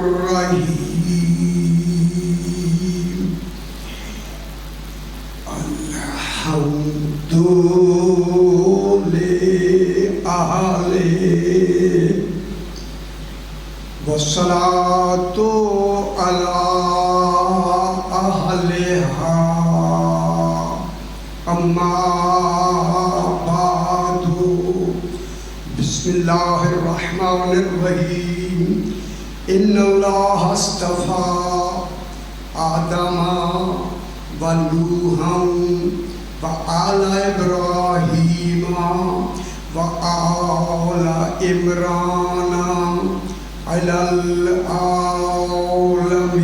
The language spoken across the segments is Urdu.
الرحيم الحمد لله والصلاة على أهلها أما بعد بسم الله الرحمن الرحيم إن الله اصطفى آدم ونوحا وآل إبراهيم وآل عمران على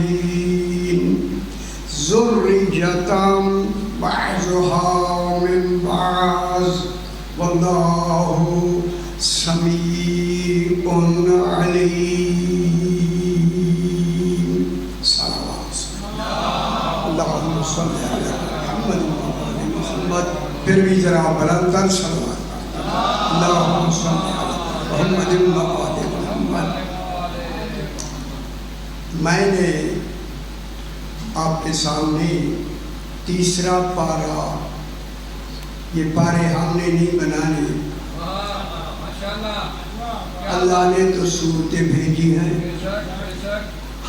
العالمين ذرية بعضها من بعض والله سميع عليم. صلوات اللهم صل على محمد وعلى محمد. پھر بھی ذرا بلندر صلوات اللهم صل على محمد وعلى محمد. میں نے آپ کے سامنے تیسرا پارہ، یہ پارے ہم نے نہیں بنانے، اللہ نے تو صورتیں بھیجی ہیں،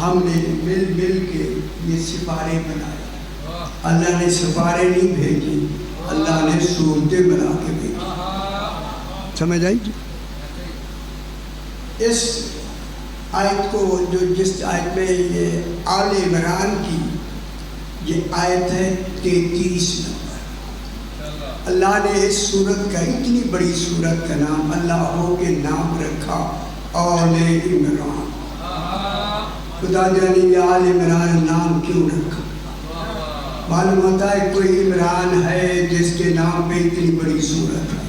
ہم نے مل مل کے یہ سپارے بنائے. اللہ نے سپارے نہیں بھیجی، اللہ نے صورتیں بنا کے بھیجی. سمجھ آئی؟ اس آیت کو جس آیت میں یہ آل عمران کی یہ آیت ہے 33 نمبر. اللہ نے اس سورت کا، اتنی بڑی سورت کا نام اللہ ہو کے نام رکھا آل عمران. خدا جانے یہ آل عمران نام کیوں رکھا؟ معلوم ہوتا ہے کوئی عمران ہے جس کے نام پہ اتنی بڑی سورت ہے.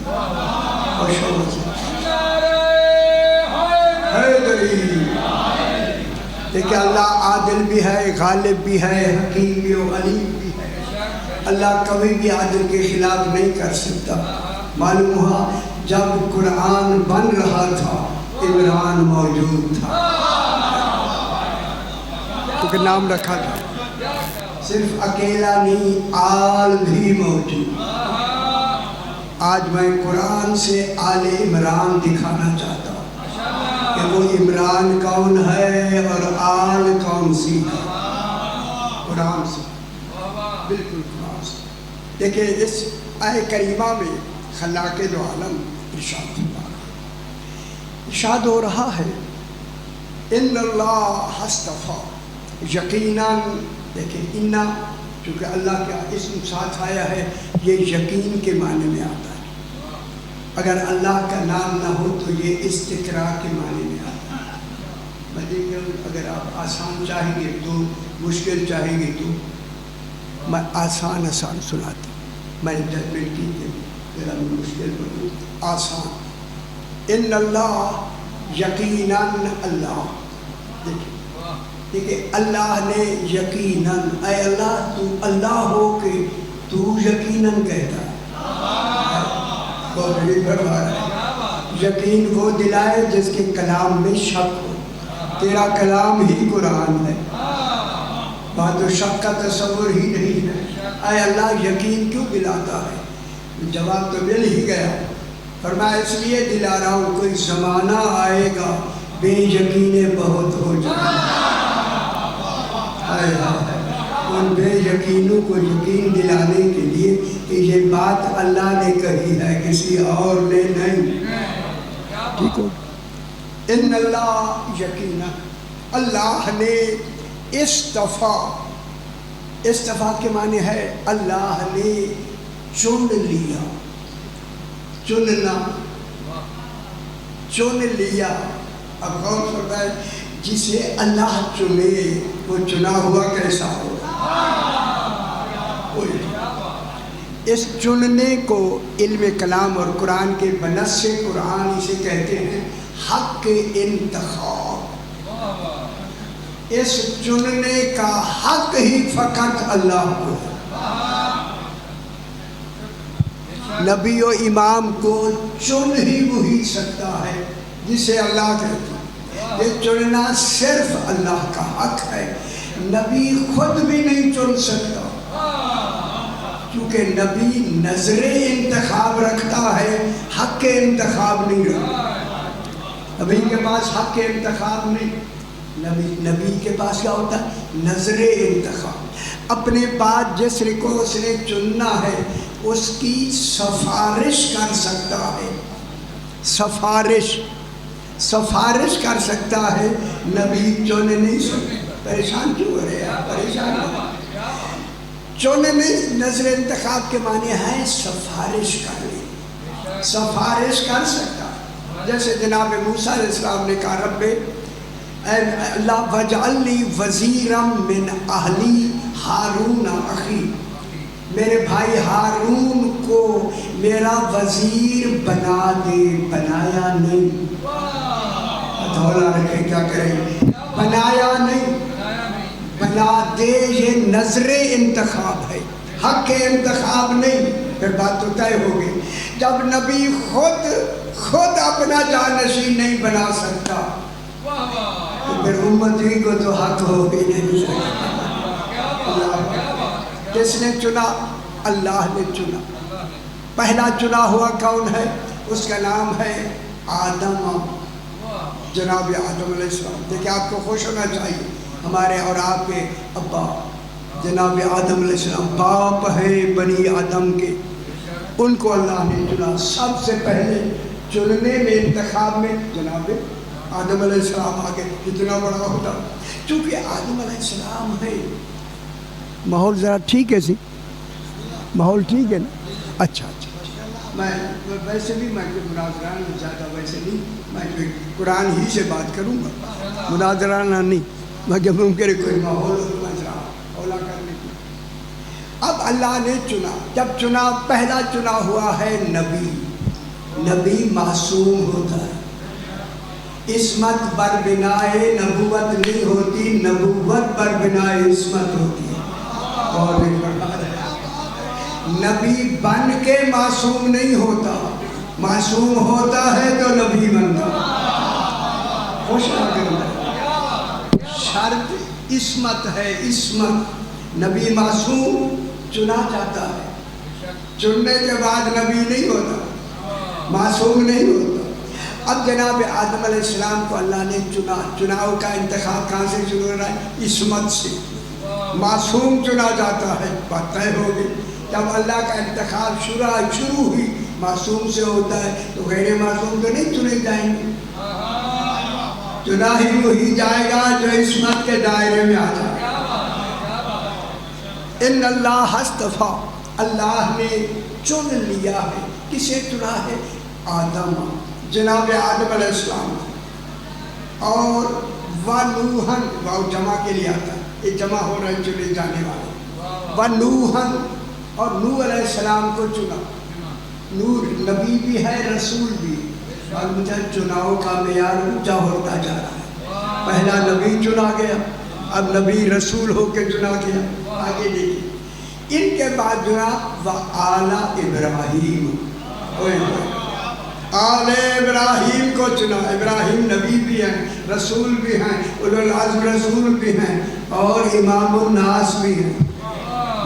دیکھیں اللہ عادل بھی ہے، غالب بھی ہے، حکیم بھی اور علیم بھی ہے. اللہ کبھی بھی عادل کے خلاف نہیں کر سکتا. معلوم ہوا جب قرآن بن رہا تھا عمران موجود تھا، کیونکہ نام رکھا تھا. صرف اکیلا نہیں، آل بھی موجود. آج میں قرآن سے آل عمران دکھانا چاہتا ہوں کہ وہ عمران کون ہے اور آل کون سی ہے. قرآن سے، بالکل قرآن سے. دیکھیں اس آیہ کریمہ میں خلاق دو عالم ارشاد ہو رہا ہے ان اللہ اصطفیٰ. یقیناً دیکھیں انا چونکہ اللہ کا اسم ساتھ آیا ہے، یہ یقین کے معنی میں آتا ہے. اگر اللہ کا نام نہ ہو تو یہ استقرار کے معنی میں آتا ہے. میں دیکھ اگر آپ آسان چاہیں گے تو، مشکل چاہیں گے تو میں آسان سناتی. میں نے ججمنٹ کی کہ ذرا مشکل بولوں. آسان. ان اللہ یقیناً اللہ. دیکھیں اللہ نے یقیناً، اے اللہ تو اللہ ہو کہ تو یقیناً کہتا ہے. یقین وہ دلائے جس کے کلام میں شک ہو. تیرا کلام ہی قرآن ہے، بات و شک کا تصور ہی نہیں ہے. اے اللہ یقین کیوں دلاتا ہے؟ جواب تو مل ہی گیا. فرمایا اس لیے دلا رہا ہوں کوئی زمانہ آئے گا بے یقینیں بہت ہو جائیں. ان بے یقینوں کو یقین دلانے کے لیے کہ یہ بات اللہ نے کہی ہے، کسی اور نے نہیں. ٹھیک ہو؟ ان اللہ یقینا اللہ نے اصطفیٰ. اصطفیٰ کے معنی ہے اللہ نے چن لیا. چننا، چن لیا. اب غور فرمائے جسے اللہ چنے وہ چنا ہوا کیسا ہو. اس چننے کو علم کلام اور قرآن کے بنص قرآن اسے کہتے ہیں حق انتخاب. اس چننے کا حق ہی فقط اللہ کو ہے. نبی و امام کو چن ہی وہی سکتا ہے جسے اللہ کہتا ہے. یہ چننا صرف اللہ کا حق ہے، نبی خود بھی نہیں چن سکتا، کیونکہ نبی نظر انتخاب رکھتا ہے، حق انتخاب نہیں رکھتا۔ نبی کے پاس حق انتخاب نہیں، نبی کے پاس کیا ہوتا ہے؟ نظر انتخاب۔ اپنے بعد جس کو اس نے چننا ہے اس کی سفارش کر سکتا ہے، سفارش کر سکتا ہے، نبی چن نہیں سکتا۔ پریشان کیوں ہو رہے ہیں آپ؟ پریشان ہو، چن نہیں، نظر انتخاب کے معنی ہے سفارش کرنے، سفارش کر سکتا ہے۔ جیسے جناب موسیٰ علیہ السلام نے کہا رب اے اللہ وجعل لی وزیرا من اہلی ہارون اخی، میرے بھائی ہارون کو میرا وزیر بنا دے، بنایا نہیں، دھولا رکھے کیا کریں، بنایا نہیں، بنا دے۔ یہ نظر انتخاب ہے، حق انتخاب نہیں۔ پھر بات تو طے ہوگی، جب نبی خود اپنا جانشین نہیں بنا سکتا تو پھر امتی کو تو حق ہو ہی نہیں سکتا۔ کس نے چنا؟ اللہ نے چنا۔ پہلا چنا ہوا کون ہے؟ اس کا نام ہے آدم، جناب آدم علیہ السلام۔ دیکھیں آپ کو خوش ہونا چاہیے، ہمارے اور آپ کے ابا جناب آدم علیہ السلام باپ ہے بنی آدم کے، ان کو اللہ نے چنا۔ سب سے پہلے چننے میں، انتخاب میں جناب آدم علیہ السلام آگے، کتنا بڑا ہوتا، چونکہ آدم علیہ السلام ہے۔ ماحول ذرا ٹھیک ہے، سی ماحول ٹھیک ہے نا؟ اچھا، میں ویسے بھی میں مناظرہ نہیں چاہتا، ویسے نہیں، میں قرآن ہی سے بات کروں گا، مناظرہ نہیں، مگر ممکن ہے کوئی ماحول اولا کرنے کی۔ اب اللہ نے چنا، جب چنا، پہلا چنا ہوا ہے نبی۔ نبی معصوم ہوتا ہے، عصمت بر بنائے نبوت نہیں ہوتی، نبوت بر بنائے عصمت ہوتی ہے۔ اور نبی بن کے معصوم نہیں ہوتا، معصوم ہوتا ہے تو نبی بنتا۔ خوش شرط عصمت ہے، عصمت۔ نبی معصوم چنا جاتا ہے، چننے کے بعد نبی نہیں ہوتا، معصوم نہیں ہوتا۔ اب جناب آدم علیہ السلام کو اللہ نے چنا، چناؤ کا انتخاب کہاں سے شروع ہو رہا ہے؟ عصمت سے۔ معصوم چنا جاتا ہے، بات طے ہو گئی۔ جب اللہ کا انتخاب شروع ہوئی، معصوم سے ہوتا ہے تو غیر معصوم تو نہیں چنے جائیں گے، چنا ہی وہی جائے گا جو عصمت کے دائرے میں آ جائے گا۔ ان اللہ اصطفیٰ، اللہ نے چن لیا ہے۔ کسے چنا ہے؟ آدم، جناب آدم علیہ السلام، اور وَنُوحًا، واو جمع کے لیے آتا ہے، یہ جمع ہو رہا ہے چنے جانے والے، وَنُوحًا، اور نوح علیہ السلام کو چنا۔ نور نبی بھی ہے، رسول بھی، اور مجھے چناؤ کا معیار اونچا ہوتا جا رہا ہے۔ پہلا نبی چنا گیا، اب نبی رسول ہو کے چنا گیا۔ آگے دیکھیں، ان کے بعد جو آل ابراہیم، آل ابراہیم کو چنا۔ ابراہیم نبی بھی ہیں، رسول بھی ہیں، اولو العزم رسول بھی ہیں، اور امام الناس بھی ہیں،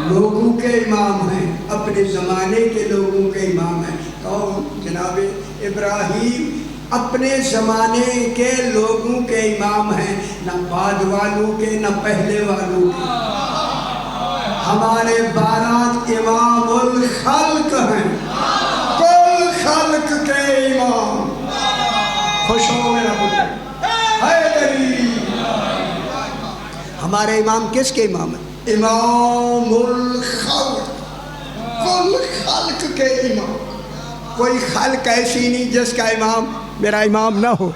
لوگوں کے امام ہیں، اپنے زمانے کے لوگوں کے امام ہیں۔ کون؟ جناب ابراہیم اپنے زمانے کے لوگوں کے امام ہیں، نہ بعد والوں کے نہ پہلے والوں کے۔ ہمارے 12 امام الخلق ہیں، کل خلق کے امام۔ خوش ہو میرا بھائی، حیدری۔ ہمارے امام کس کے امام ہیں؟ امام الخلق، کل خلق کے امام۔ کوئی خلق ایسی نہیں جس کا امام میرا امام نہ ہو،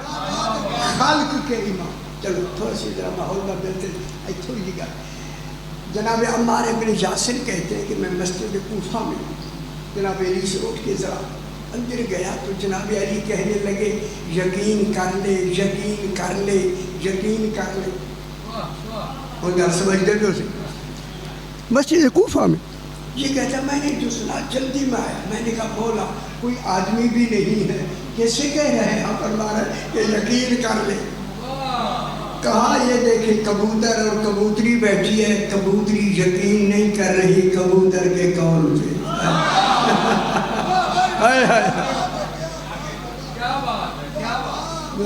خلق کے امام۔ چلو تھوڑا سی ذرا ماحول میں بدلتے ہیں، تھوڑی سی گل۔ جناب عمار بن یاسر کہتے ہیں کہ میں مسجد کوفہ میں جناب علی سے اٹھ کے ذرا اندر گیا تو جناب علی کہنے لگے یقین کر لے، یقین کر لے، یقین کر لے۔ اور گھر سمجھتے تو سے مسجد کوفہ میں یہ کہتا ہے، میں نے جو سنا جلدی میں آیا، میں نے کہا مولا کوئی آدمی بھی نہیں ہے، کیسے کہہ رہے ہیں؟ آپ فرما رہے کہ یقین کر لے۔ کہا یہ دیکھیں کبوتر اور کبوتری بیٹھی ہے، کبوتری یقین نہیں کر رہی کبوتر کے قول پہ۔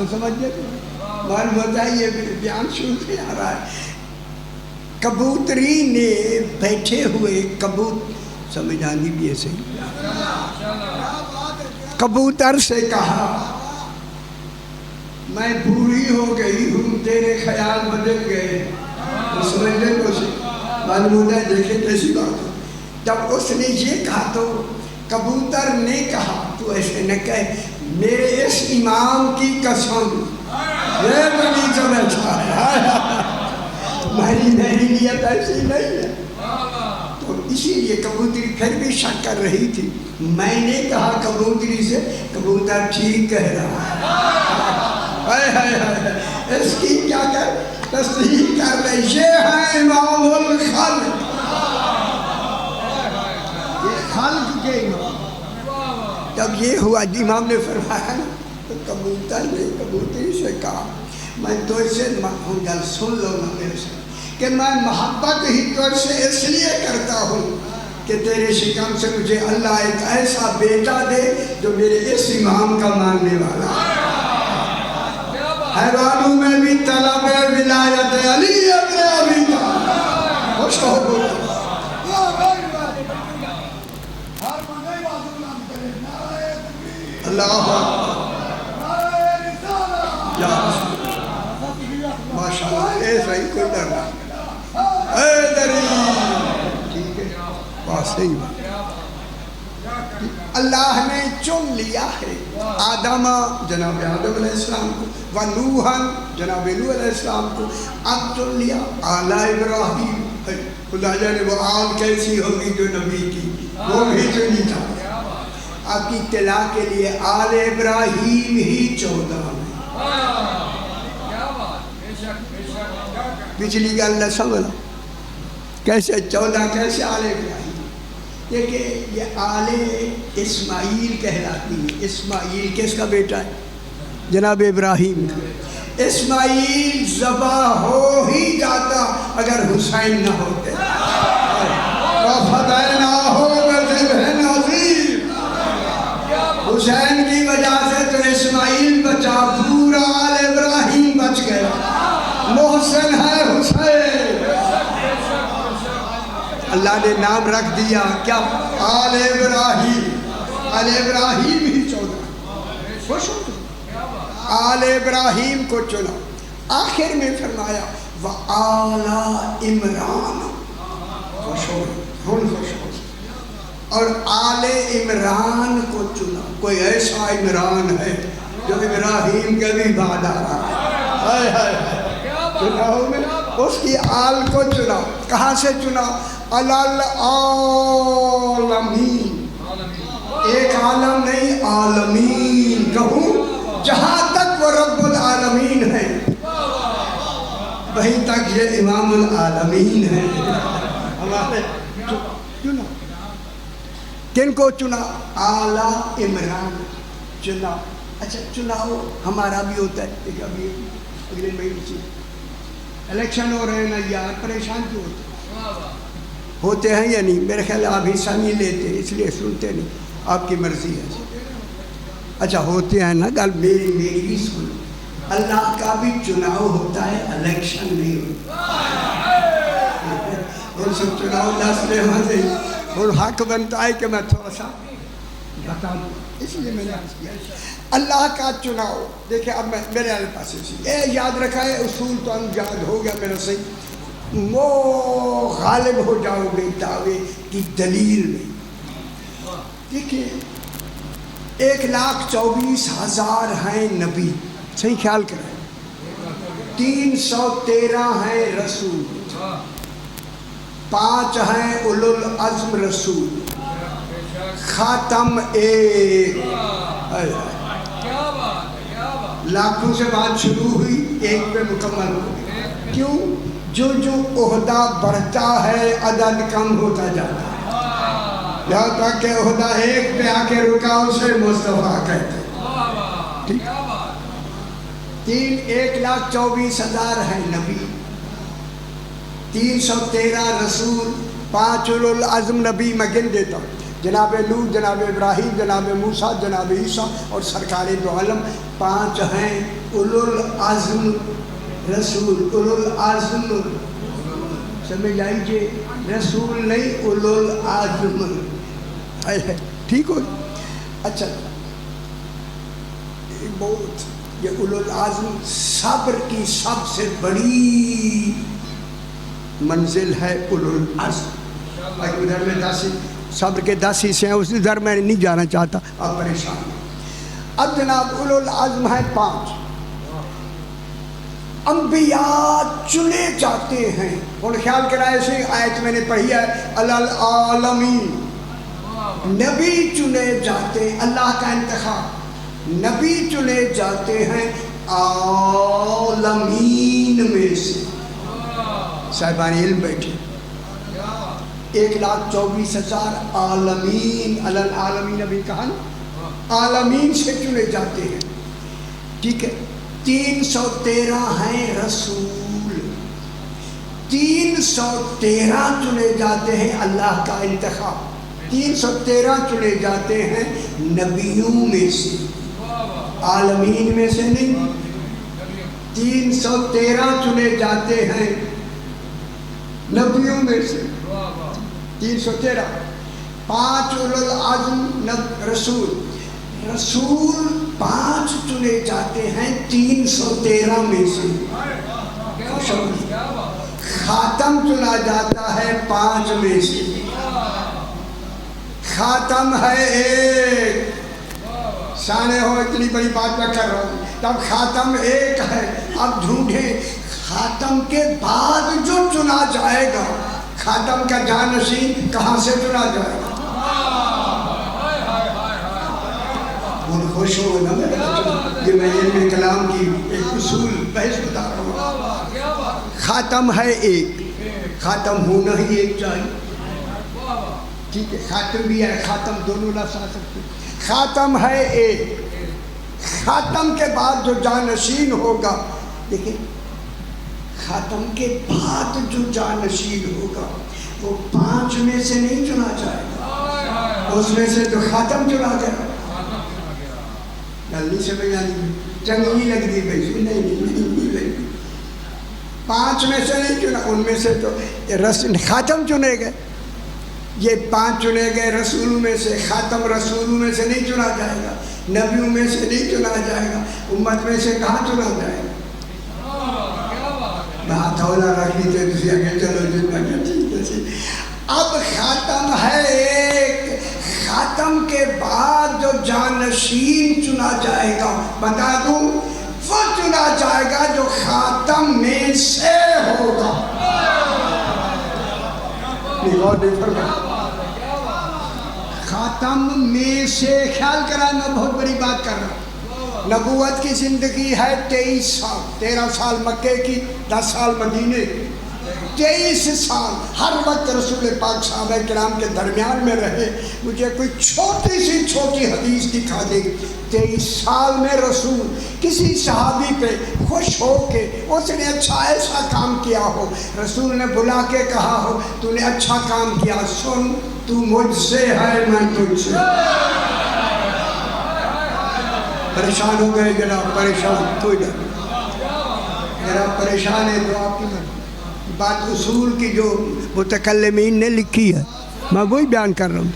سمجھ گئے؟ معلوم ہوتا ہے یہ بیان شروع سے آ رہا ہے۔ کبوتری نے بیٹھے ہوئے سمجھ آنی بھی ہے صحیح، کبوتر سے کہا میں بوڑھی ہو گئی ہوں، تیرے خیال بدل گئے۔ سمجھنے کو معلوم ہوتا ہے، دیکھیں کیسی بات ہو۔ جب اس نے یہ کہا تو کبوتر نے کہا تو ایسے نہ کہے، میرے اس امام کی قسم یہ بڑی سمجھا ہے، میری نیت ایسی نہیں ہے۔ تو اسی لیے کبوتری پھر بھی شک کر رہی تھی۔ میں نے کہا کبوتری سے، کبوتر ٹھیک کہہ رہا ہے، اس کی کیا کر تصدیق کر رہے، یہ ہے امام الخلق، یہ خلق کے امام۔ جب یہ ہوا امام نے فرمایا تو کبوتر نے کبوتری سے کہا میں تو اسے گل سن لو نا میرے سے، کہ میں محبت ہی تجھ سے اس لیے کرتا ہوں کہ تیرے شکم سے مجھے اللہ ایک ایسا بیٹا دے جو میرے اس امام کا ماننے والا ہے۔ حیوانوں میں بھی طلب ولایت علی ابن ابی طالب، خوش ہو بولو اللہ ماشاءاللہ، اے صحیح کوئی ڈرنا اے دری، ٹھیک ہے بات صحیح بات۔ اللہ نے چن لیا ہے آدم، جناب آدم علیہ السلام کو، ونوحًا جناب نوح علیہ السلام کو، اب چن لیا آل ابراہیم۔ خدا جانے وہ آل کیسی ہوگی جو نبی کی، وہ بھی چنی تھا۔ آپ کی اطلاع کے لیے آل ابراہیم ہی 14 ہے۔ پچھلی گل نہ سمجھنا کیسے 14 کیسے آل ابراہیم؟ دیکھیں یہ آل اسماعیل کہلاتی ہے۔ اسماعیل کس کا بیٹا ہے؟ جناب ابراہیم کا۔ اسماعیل ذبح ہو ہی جاتا اگر حسین نہ ہوتے۔ حسین کی وجہ سے تو اسماعیل بچا، پورا آل ابراہیم بچ گیا۔ محسن ہے حسین، اللہ نے نام رکھ دیا کیا؟ آل ابراہیم۔ آل ابراہیم ہی 14، خوش ہو آل ابراہیم کو چنا۔ آخر میں فرمایا وآل عمران، خوش ہو خوش ہو، اور آل عمران کو چنا۔ کوئی ایسا عمران ہے جو ابراہیم کے بھی بعد آ رہا ہے، اس کی آل کو چنا۔ کہاں سے چنا؟ العالمین، ایک عالم نہیں عالمین کہوں، جہاں تک وہ رب العالمین ہے وہیں تک یہ امام العالمین ہے۔ ہمارے چنا، کن کو چنا؟ آل عمران چنا۔ اچھا چناؤ ہمارا بھی ہوتا ہے، ایک ابھی اگلے مہینے سے الیکشن ہو رہے ہیں نا یار، پریشان کیوں ہوتے ہیں یا نہیں؟ میرے خیال آپ حصہ نہیں لیتے اس لیے سنتے نہیں، آپ کی مرضی ہے۔ اچھا ہوتے ہیں نا، گل میری بھی سن، اللہ کا بھی چناؤ ہوتا ہے، الیکشن نہیں ہوتا۔ اور سب چناؤ دس میں ہوتے اور حق بنتا ہے کہ میں تھوڑا سا بتا دوں، اس لیے میں نے عرض کیا اللہ کا چناؤ۔ دیکھیں اب میں میرے پاس یاد رکھا ہے اصول تو یاد ہو گیا میرا صحیح، وہ غالب ہو جاؤ گے دعوے کی دلیل میں۔ دیکھیں 1,24,000 ہیں نبی، صحیح خیال کریں، 313 ہیں رسول، 5 ہیں اولو العزم رسول، خاتم ایک۔ لاکھوں سے بات شروع ہوئی، ایک پہ مکمل ہو گئی۔ کیوں؟ جو عہدہ بڑھتا ہے عدد کم ہوتا جاتا ہے، یہاں تک کہ عہدہ ایک پہ آ کے رکا اسے مصطفیٰ کہتے ہیں۔ ٹھیک 1,24,000 ہیں نبی، 313 رسول، 5 اولو العزم نبی میں گن دیتا ہوں، جناب لوط، جناب ابراہیم، جناب موسیٰ، جناب عیسیٰ اور سرکار دو عالم، 5 ہیں اولو العزم رسول۔ اولو العزم سمجھ آئیے، رسول نہیں، اولو العزم، ٹھیک ہو؟ اچھا، بہت یہ اولو العزم صبر کی سب سے بڑی منزل ہے اولو العزم۔ ادھر میں 10 صبر کے 10 حصے ہیں، اس ادھر میں نہیں جانا چاہتا، آپ پریشان ہیں۔ اب جناب اولو العزم ہے 5 انبیاء چنے جاتے ہیں، اور خیال کرائے سے آیت میں نے پڑھی ہے العالمین، نبی چنے جاتے ہیں، اللہ کا انتخاب، نبی چنے جاتے ہیں عالمین میں سے۔ صاحبان علم بیٹھے، 1,24,000 عالمین، العالمین ابھی کہا نا، عالمین سے چنے جاتے ہیں، ٹھیک ہے۔ 313 ہیں رسول، 313 چنے جاتے ہیں اللہ کا انتخاب، 313 چنے جاتے ہیں نبیوں میں سے، عالمین میں سے نہیں، 313 چنے جاتے ہیں نبیوں میں سے، 313، 5 اولو العزم رسول، رسول 5 چنے جاتے ہیں 313 میں سے، خاتم چنا جاتا ہے 5 میں سے، خاتم ہے 1، سانے ہو اتنی بڑی بات میں کر رہا ہوں، تب خاتم 1 ہے۔ اب ڈھونڈیں خاتم کے بعد جو چنا جائے گا، خاتم کا جانشین کہاں سے چنا جائے گا؟ بہت خوش ہو نا، یہ میں علم کلام کی ایک اصول بحث بتا رہا ہوں۔ خاتم ہے 1، خاتم ہونا ہی 1 چاہیے، ٹھیک ہے، خاتم بھی ہے، خاتم دونوں لفظ آ سکتے ہیں۔ خاتم ہے 1، خاتم کے بعد جو جانشین ہوگا، دیکھیں خاتم کے بعد جو جانشین ہوگا وہ 5 میں سے نہیں چنا جائے گا، اس میں سے تو خاتم چنا جائے گا۔ جلدی سے میں یعنی چنگی لگ دی بھائی، نہیں لگی، 5 میں سے نہیں چنا، ان میں سے تو خاتم چنے گئے، یہ 5 چنے گئے رسولوں میں سے، خاتم رسولوں میں سے نہیں چنا جائے گا، نبیوں میں سے نہیں چنا جائے گا، امت میں سے کہاں چنا جائے گا؟ بات ہونا رکھ لیتے تھی آگے، چلو جتنا کیا۔ اب خاتم ہے 1، خاتم کے بعد جو جانشین چنا جائے گا، بتا دوں وہ چنا جائے گا جو خاتم میں سے ہوگا۔ خاتم میں سے، خیال کرا میں بہت بڑی بات کر رہا ہوں۔ نبوت کی زندگی ہے 23 سال، 13 سال مکے کی، 10 سال مدینے کی، 23 سال ہر وقت رسول پاک صحابہ کرام کے درمیان میں رہے۔ مجھے کوئی چھوٹی سی چھوٹی حدیث دکھا دے 23 سال میں رسول کسی صحابی پہ خوش ہو کے اس نے اچھا ایسا کام کیا ہو، رسول نے بلا کے کہا ہو تو نے اچھا کام کیا، سن تو مجھ سے ہے میں تجھ سے۔ پریشان ہو گئے جناب، پریشان کوئی نہ، جناب پریشان ہے تو آپ کی بات اصول کی جو متکلمین نے لکھی ہے میں وہی بیان کر رہا ہوں،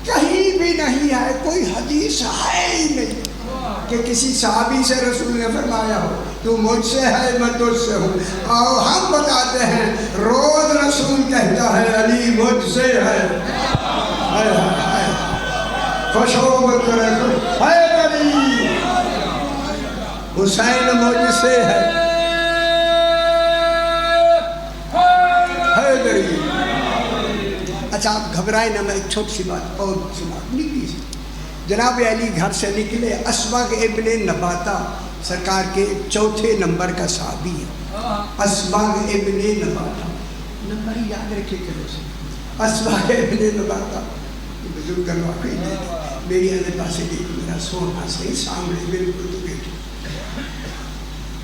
کہیں بھی نہیں ہے، کوئی حدیث ہے ہی نہیں کہ کسی صحابی سے رسول نے فرمایا ہو تو مجھ سے ہے میں تجھ سے ہوں۔ اور ہم بتاتے ہیں روز رسول کہتا ہے علی مجھ سے ہے، خوش ہو مت کرے، ہے علی، حسین مجھ سے ہے، اچھا آپ گھبرائے نہ، میں ایک چھوٹی سی بات اور سنا نکلی سی۔ جناب علی گھر سے نکلے، اسبغ ابن نباتہ سرکار کے 4 نمبر کا صحابی ہے، اسبغ ابن نباتہ، نمبر یاد رکھے کرو سے، اسبغ ابن نباتہ، بزرگ کروا کوئی نہیں، میری اللہ پاسے دیکھ میرا سونا صحیح سامنے بالکل تو بیٹھے،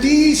30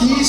30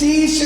30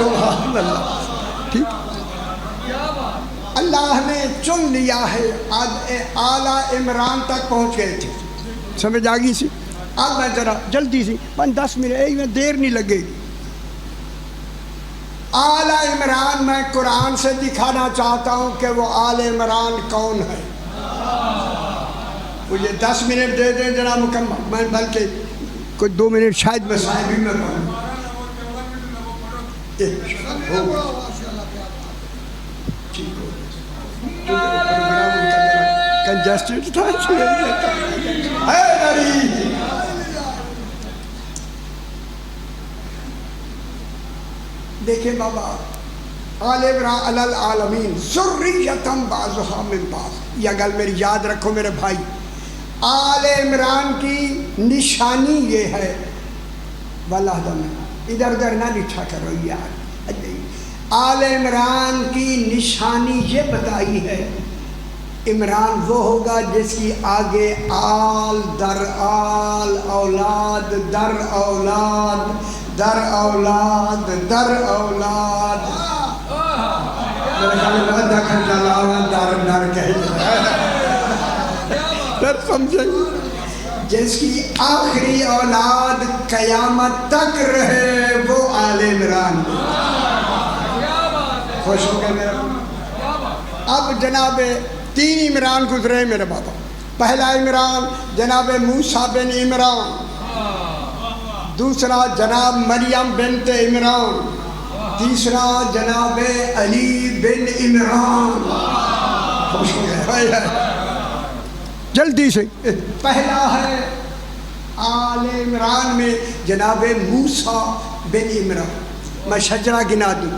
سبحان اللہ. ٹھیک، اللہ نے چن لیا ہے. اعلیٰ عمران تک پہنچ گئے تھے. سمجھ آ گئی سی؟ اب میں ذرا جلدی سی 10 منٹ ایک میں دیر نہیں لگے گی. آل عمران میں قرآن سے دکھانا چاہتا ہوں کہ وہ آل عمران کون ہے. مجھے 10 منٹ دے دیں ذرا مکمل، میں بلکہ کوئی 2 منٹ شاید میں صاحبی میں پڑھوں. کنجسٹڈ تھا. دیکھیں بابا، آل عمران علی العالمین ذریۃ بعضھا من بعض. یہ گل میری یاد رکھو میرے بھائی. آل عمران کی نشانی یہ ہے، واللہ ادھر ادھر نہ لکھا کرو یار. آل عمران کی نشانی یہ بتائی ہے، عمران وہ ہوگا جس کی آگے آل در آل، اولاد در اولاد، در اولاد در اولاد. جس کی آخری اولاد قیامت تک رہے وہ آل عمران. خوش ہو گئے میرا. اب جناب 3 عمران گزرے میرے بابا. پہلا عمران جناب موسیٰ بن عمران، دوسرا جناب مریم بنت عمران، تیسرا جناب علی بن عمران. خوش ہو گئے جلدی سے. پہلا ہے آل عمران میں جناب موسیٰ بن عمران. میں شجرہ گنا دوں.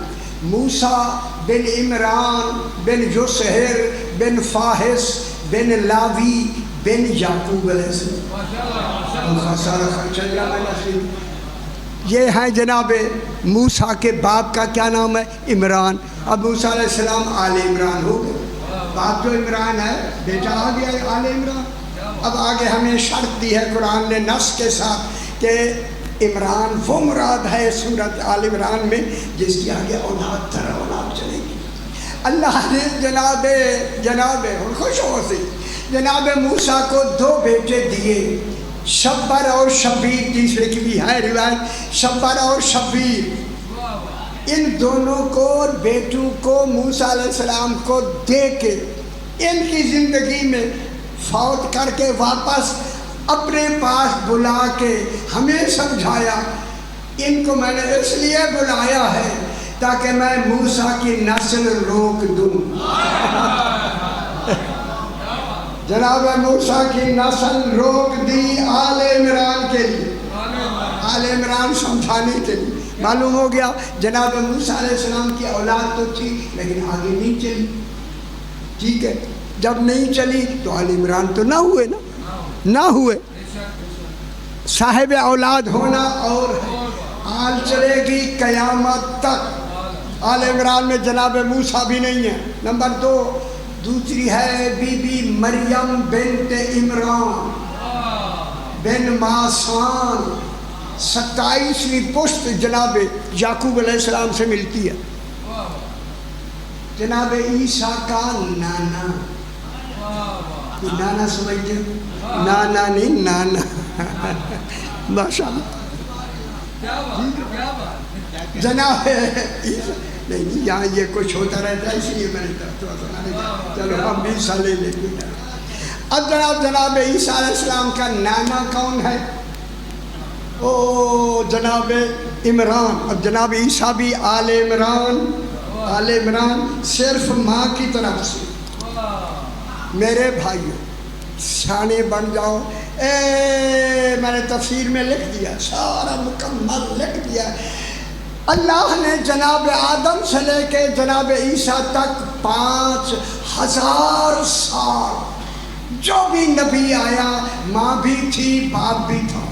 موسیٰ بن عمران بن یسہر بن فاحس بن لاوی بن یعقوب علیہ السلام. یہ ہیں جناب موسیٰ کے باپ کا کیا نام ہے؟ عمران. اب موسیٰ علیہ السلام آل عمران ہو گئے. باپ جو عمران ہے بیٹا آ گیا ہے آل عمران. اب آگے ہمیں شرط دی ہے قرآن نے نص کے ساتھ کہ عمران وہ مراد ہے سورت آل عمران میں جس کی آگے اولاد در اولاد چلے گی. اللہ نے جناب خوش ہو سی جناب موسیٰ کو 2 بیٹے دیے، شبر اور شبیر. تیسرے کی بھی ہے روایت، شبر اور شبیر. ان دونوں کو بیٹوں کو موسیٰ علیہ السلام کو دے کے ان کی زندگی میں فوت کر کے واپس اپنے پاس بلا کے ہمیں سمجھایا. ان کو میں نے اس لیے بلایا ہے تاکہ میں موسیٰ کی نسل روک دوں. جناب موسیٰ کی نسل روک دی آل عمران کے لیے، آل عمران سمجھانے کے لیے. معلوم ہو گیا جناب موسیٰ علیہ السلام کی اولاد تو تھی لیکن آگے نہیں چلی. ٹھیک ہے، جب نہیں چلی تو آل عمران تو نہ ہوئے نہ ہوئے. صاحب اولاد ہونا اور آل چلے گی قیامت تک. آل عمران میں جناب موسیٰ بھی نہیں ہے. نمبر 2 دوسری ہے بی بی مریم بنت عمران بن ماسان. 27ویں پشت جناب یعقوب علیہ السلام سے ملتی ہے. جناب عیسیٰ کا نانا. نانا سمجھتے ہیں؟ نانا نہیں نانا. ماشاء اللہ. جناب عیسیٰ نہیں، یہاں یہ کچھ ہوتا رہتا ہے اس لیے میں نے چلو ہم بھی حصہ لے لیں گے. اب جناب عیسیٰ علیہ السلام کا نانا کون ہے؟ او جناب عمران. اب جناب عیسیٰ بھی آل عمران صرف ماں کی طرف سے. میرے بھائیوں سیانے بن جاؤ. میں نے تفسیر میں لکھ دیا، سارا مکمل لکھ دیا. اللہ نے جناب آدم سے لے کے جناب عیسیٰ تک 5000 سال جو بھی نبی آیا ماں بھی تھی باپ بھی تھا.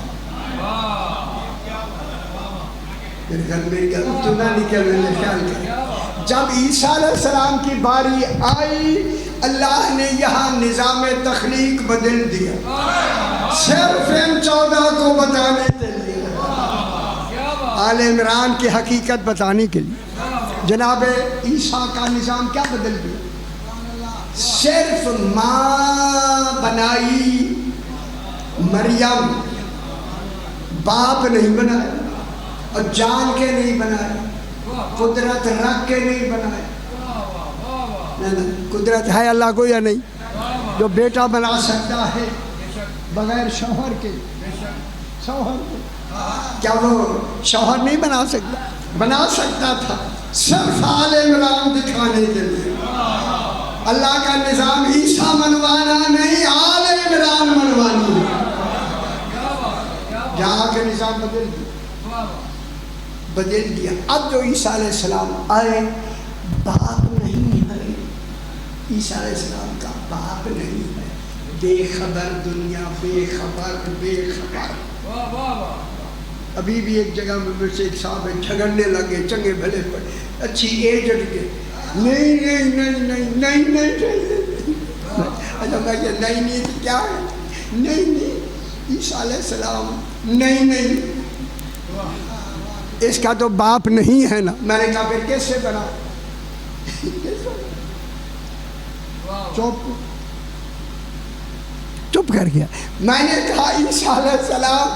جب عیسیٰ علیہ السلام کی باری آئی اللہ نے یہاں نظام تخلیق بدل دیا صرف ان 14 کو بتانے کے لیے. آل عمران کی حقیقت بتانے کے لیے جناب عیسیٰ کا نظام کیا بدل گیا؟ صرف ماں بنائی مریم، باپ نہیں بنایا، اور جان کے نہیں بنائے، قدرت رکھ کے نہیں بنائے۔ قدرت ہے اللہ کو یا نہیں؟ جو بیٹا بنا سکتا ہے بغیر شوہر کے، شوہر کے کیا وہ شوہر نہیں بنا سکتا؟ بنا سکتا تھا، صرف آل عمران دکھانے کے لیے۔ اللہ کا نظام عیسیٰ منوانا نہیں، آل عمران منوانی ہے۔ جہاں کے نظام بدل دیا۔ اب جو عیسیٰ علیہ السلام آئے، باپ نہیں ہے، عیسیٰ علیہ السلام کا باپ نہیں ہے، بے خبر دنیا، بے خبر۔ ابھی بھی ایک جگہ میں سے ایک صاحب جھگڑنے لگے، چنگے بھلے پر اچھی ایجڈ کے، نہیں اچھا میں کہ نہیں تو کیا ہے؟ نہیں عیسیٰ علیہ السلام نہیں اس کا تو باپ نہیں ہے نا۔ میں نے کہا پھر کیسے بنا؟ چپ کر گیا۔ میں نے کہا عیسیٰ علیہ السلام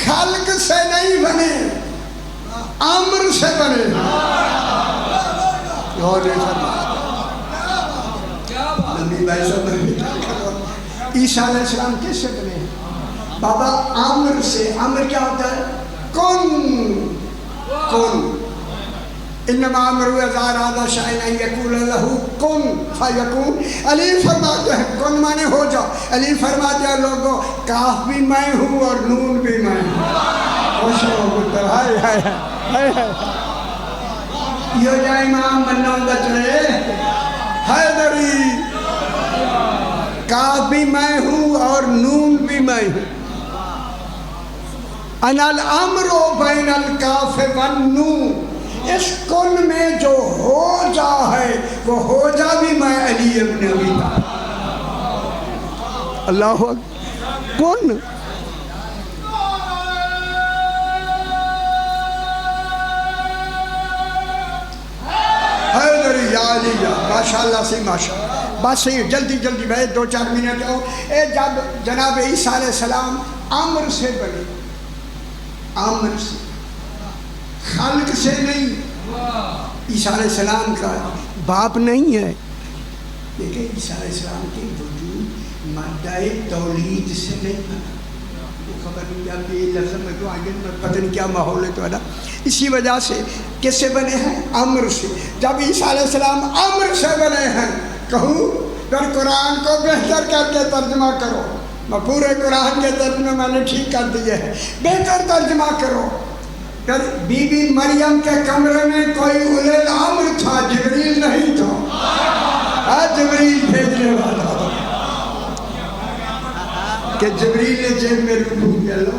خلق سے نہیں بنے، امر سے بنے۔ نبی بھائی صاحب عیسیٰ علیہ السلام کس سے بنے ہیں؟ بابا امر سے۔ امر کیا ہوتا ہے؟ کن انما امرہ اذا اراد شیئا ان یقول لہ کن فیکون۔ علی فرماتے ہیں کن مانے ہو جاؤ، علی فرماتے ہیں لوگوں کاف بھی میں ہوں اور نون بھی میں ہوں۔ خوش ہو پتر، ہائے ہائے ہائے ہائے، یہ جا امام بننا بچ رہے حیدری، کاف بھی میں ہوں اور نون بھی میں ہوں۔ انا الامر بین الکاف والنون، اس کن میں جو ہو جا ہے وہ ہو جا بھی میں علی ابن ابی طالب۔ اللہ اکبر، کن حیدری یا علی یا ماشاءاللہ سے ماشاءاللہ۔ بس جلدی بھائی 2-4 منٹ ہو۔ جب جناب عیسیٰ علیہ السلام امر سے بنے، امر سے، خلق سے نہیں۔ عیسیٰ علیہ السلام کا باپ نہیں ہے، لیکن عیسیٰ علیہ السلام کے وجود مادہ تولید سے نہیں بنا۔ وہ خبر نہیں کیا کہ یہ لفظ میں تو آگے میں پتہ نہیں کیا ماحول ہے تو اسی وجہ سے کس سے بنے ہیں؟ امر سے۔ جب عیسیٰ علیہ السلام امر سے بنے ہیں، کہوں پھر قرآن کو بہتر کر کے ترجمہ کرو۔ میں پورے قرآن کے ترجمے میں نے ٹھیک کر دیے ہیں، بہتر ترجمہ کرو۔ پھر بی بی مریم کے کمرے میں کوئی اولے الامر تھا، جبریل نہیں تھا۔ جبریل بھیجنے والا کہ جبریل نے جیب میں روح پھونک لو،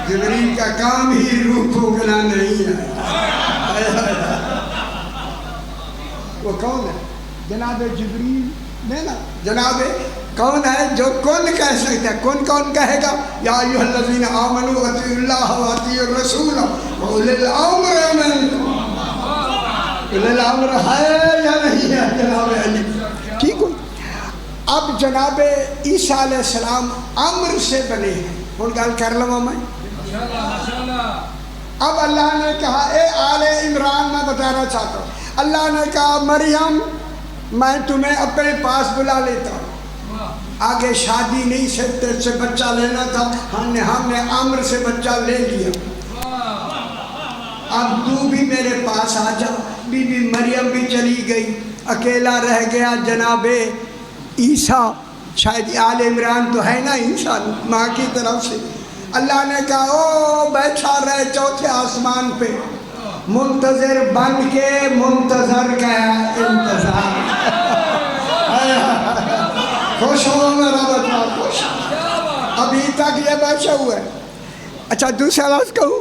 جبریل کا کام ہی روح پھونکنا نہیں ہے۔ وہ کون ہے؟ جناب جبریل نہیں نا، جناب کون ہے جو کون کہہ سکتا ہے؟ کون کہے گا؟ یا ایھا الذین آمنوا اطیعوا اللہ واطیعوا الرسول واولی الامر منکم۔ اولی الامر ہے یا نہیں ہے جناب علی؟ ٹھیک ہو۔ اب جناب عیسیٰ علیہ السلام امر سے بنے ہیں۔ ہوں گل کر لوں میں۔ اب اللہ نے کہا، اے آل عمران میں بتانا چاہتا ہوں، اللہ نے کہا مریم میں تمہیں اپنے پاس بلا لیتا ہوں۔ آگے شادی نہیں سے بچہ لینا تھا، ہم نے امر سے بچہ لے لیا۔ اب تو بھی میرے پاس آ جا۔ بی بی مریم بھی چلی گئی، اکیلا رہ گیا جناب عیسیٰ۔ شاید آل عمران تو ہے نا عیسیٰ ماں کی طرف سے۔ اللہ نے کہا او بیٹھا رہے چوتھے آسمان پہ، منتظر بن کے منتظر کا انتظار۔ خوش ہو میرا بچہ، خوش، ابھی تک یہ بیٹھا ہوا ہے۔ اچھا دوسرا لفظ کہوں،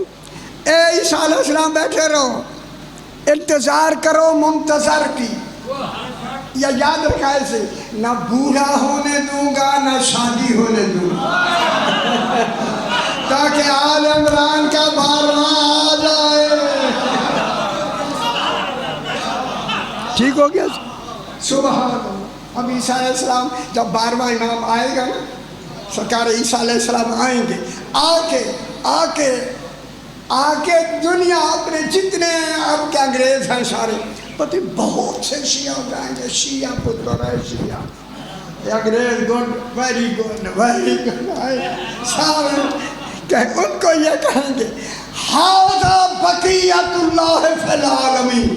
اے عیسیٰ علیہ السلام بیٹھے رہو، انتظار کرو منتظر کی۔ یا یاد رکھا ایسے، نہ بوڑھا ہونے دوں گا نہ شادی ہونے دوں گا۔ تاکہ آل عمران کا 12واں آ جائے. ٹھیک ہو گیا؟ سبحان اللہ. اب عیسیٰ علیہ السلام جب 12واں امام آئے گا نا، سرکار عیسیٰ علیہ السلام آئیں گے، آ کے دنیا اپنے جتنے اب کے انگریز ہیں سارے پتہ بہت سے شیعہ ہو جائیں گے. شیعہ پتر ہے شیعہ، انگریز گڈ ویری گڈ سارے ان کو یہ کہیں گے ھذا بقیت اللہ فی العالمین.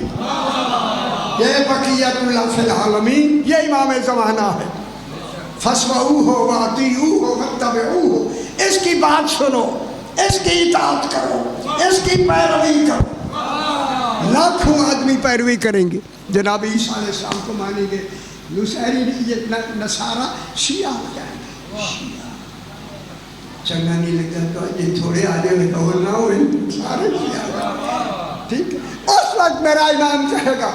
یہ بقیت اللہ فی العالمین، یہ امام زمانہ ہے. فاسمعوہ واطیعوہ واتبعوہ. اس کی بات سنو، اس کی اطاعت کرو، اس کی پیروی کرو. لاکھوں آدمی پیروی کریں گے، جناب عیسیٰ علیہ السلام کو مانیں گے. نصیری یہ نصارہ شیعہ ہو جائیں گے. شیعہ چنگا نہیں لگتا تو یہ تھوڑے آدھے میں قول نہ ہوئے، سارے شیعہ. ٹھیک ہے، اس وقت میرا امام کہے گا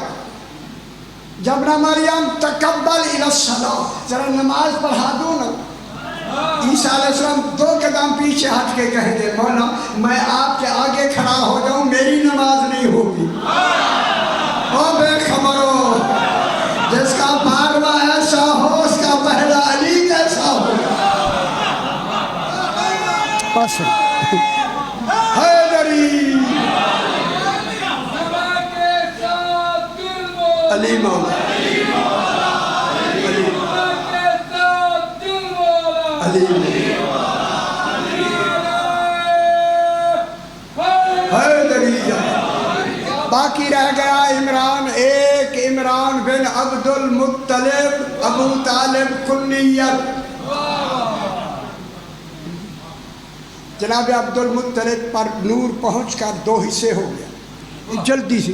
جب نہ مریم تقبل الی الصلاۃ، ذرا نماز پڑھا دو نا. عیسیٰ علیہ السلام 2 قدم پیچھے ہٹ کے کہیں گے مولا میں آپ کے آگے کھڑا ہو جاؤں، میری نماز نہیں ہوگی. او بے خبرو، جس کا 12واں ایسا ہو اس کا پہلا علی کیسا ہو. حیدری علی مولا علی حیدری. باقی رہ گیا عمران، ایک عمران بن عبد المطلب ابو طالب کنیت. جناب عبد المطلب پر نور پہنچ کر 2 حصے ہو گیا. جلدی سے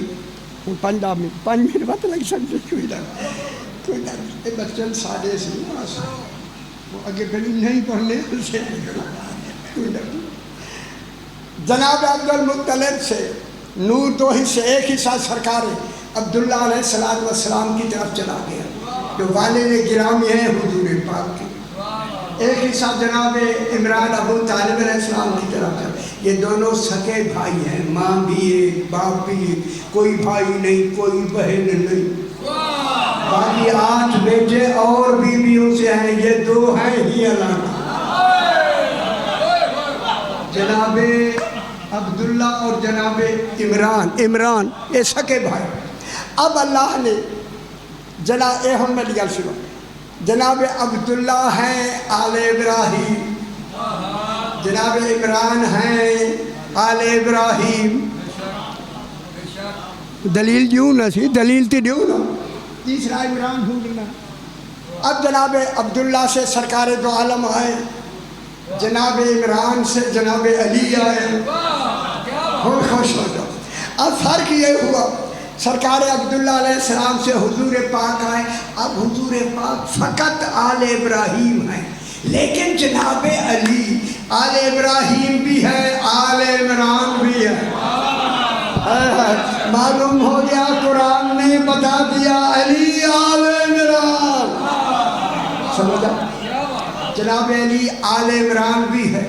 5 منٹ بات لگ سکتے، کوئی نہ بچن سادے سے وہ اگے گلی نہیں پڑھنے سے. جناب عبد المطلب سے نور 2 حصے، ایک حصہ سرکار عبداللہ علیہ السلام کی طرف چلا گیا جو والد گرامی ہیں حضور پاک کے. ایک حصہ جناب عمران ابو طالب علیہ السلام کی طرف چلا. یہ دونوں سکے بھائی ہیں، ماں بھی ایک باپ بھی ایک، کوئی بھائی نہیں کوئی بہن نہیں. باقی 8 بیٹے اور بیویوں سے ہیں، یہ 2 ہیں ہی الگ. جناب عبداللہ اور جناب عمران یہ سکے بھائی. اب اللہ نے ہم میری گل سنو، جناب عبداللہ ہیں آل ابراہیم، جناب عمران ہیں آل ابراہیم. دلیل دیوں نہ سی، دلیل تی دیوں نا. تیسرا عمران ڈھونڈنا. اب جناب عبداللہ سے سرکار دو عالم آئے، جناب عمران سے جناب علی آئے. خوش ہو جاؤ. اب فرق یہ ہوا سرکار عبداللہ علیہ السلام سے حضور پاک آئے. اب حضور پاک فقط آل ابراہیم ہیں، لیکن جناب علی آل ابراہیم بھی ہے آل عمران بھی ہے. معلوم ہو گیا قرآن نے بتا دیا علی آل عمران. سمجھا؟ جناب علی آل عمران بھی ہے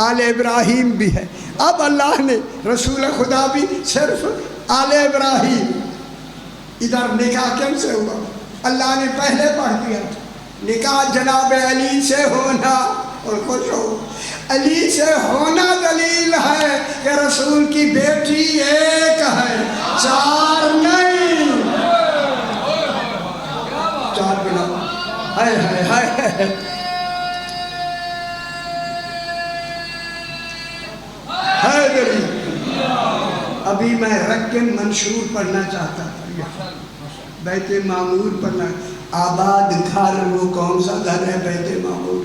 آل ابراہیم بھی ہے. اب اللہ نے رسول خدا بھی صرف آل ابراہیم. ادھر نکاح کن سے ہوا؟ اللہ نے پہلے پڑھ دیا نکاح جناب علی سے ہونا. اور خوش ہو، علی سے ہونا دلیل ہے کہ رسول کی بیٹی ایک ہے، 4 نہیں. 4 بنا ہے. ابھی میں رقم منشور پڑھنا چاہتا تھا، بیت معمور پڑھنا. آباد گھر، وہ کون سا گھر ہے بیت معمور،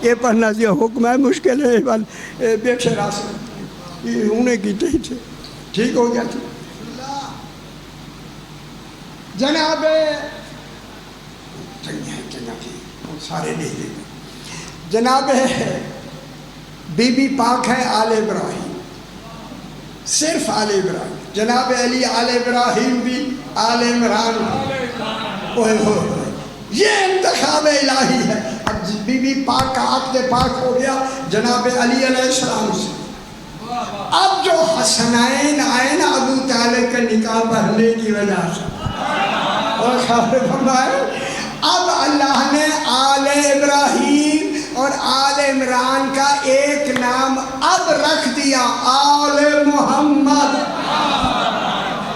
یہ پڑھنا یہ حکم ہے. مشکل ہے بیٹھے راست یہ ہونے کی تھے. ٹھیک ہو گیا تھا. جناب سارے نہیں دے گا. جناب بی بی پاک ہے آل ابراہیم، صرف آل ابراہیم. جناب علی آل ابراہیم بھی آل عمران بھی. یہ انتخاب الہی ہے. اب بی بی پاک کا عقد پاک ہو گیا جناب علی علیہ السلام سے. اب جو حسنین آئے نا ابو طالب کا نکاح پڑھنے کی وجہ سے اور خبر فرمائے اب اللہ نے آل ابراہیم اور آل عمران کا ایک نام اب رکھ دیا آل محمد.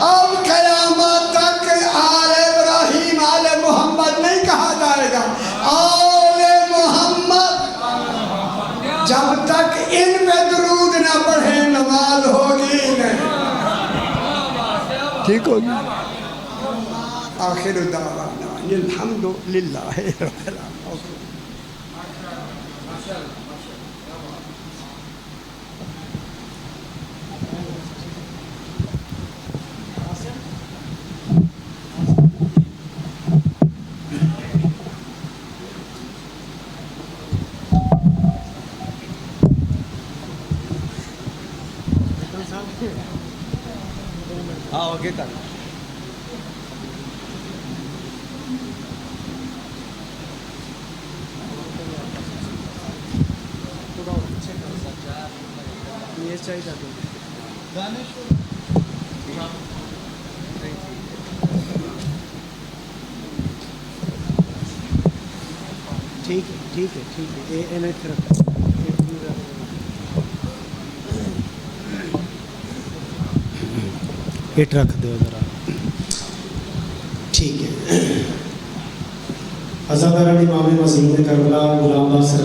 اب قیامت تک آل ابراہیم آل محمد نہیں کہا جائے گا, آل محمد. جب تک ان میں درود نہ پڑھے نماز ہوگی نہیں. ٹھیک ہوگی. آخر دعوانا الحمد للہ رب العالمین. ہاں اوکے تک یہ چاہیے ٹھیک ہے ٹھیک ہے ٹھیک ہے یہ نہیں رکھا پیٹ رکھ دو ذرا. ٹھیک ہے. عزادار امام مسجد کربلا غلام ناصر